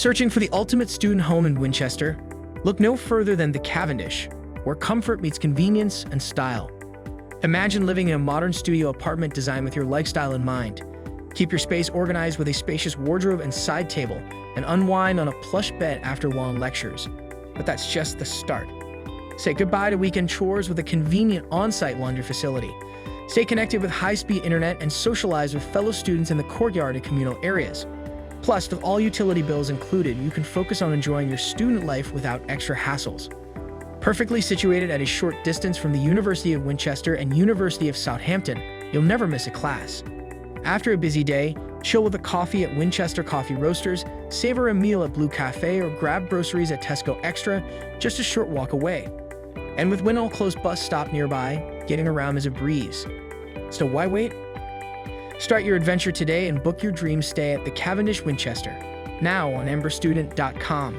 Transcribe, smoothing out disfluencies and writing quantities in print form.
Searching for the ultimate student home in Winchester? Look no further than the Cavendish, where comfort meets convenience and style. Imagine living in a modern studio apartment designed with your lifestyle in mind. Keep your space organized with a spacious wardrobe and side table, and unwind on a plush bed after long lectures. But that's just the start. Say goodbye to weekend chores with a convenient on-site laundry facility. Stay connected with high-speed internet and socialize with fellow students in the courtyard and communal areas. Plus, with all utility bills included, you can focus on enjoying your student life without extra hassles. Perfectly situated at a short distance from the University of Winchester and University of Southampton, you'll never miss a class. After a busy day, chill with a coffee at Winchester Coffee Roasters, savor a meal at Blue Cafe, or grab groceries at Tesco Extra, just a short walk away. And with Winnall Cl's bus stop nearby, getting around is a breeze. So why wait? Start your adventure today and book your dream stay at the Cavendish Winchester, now on emberstudent.com.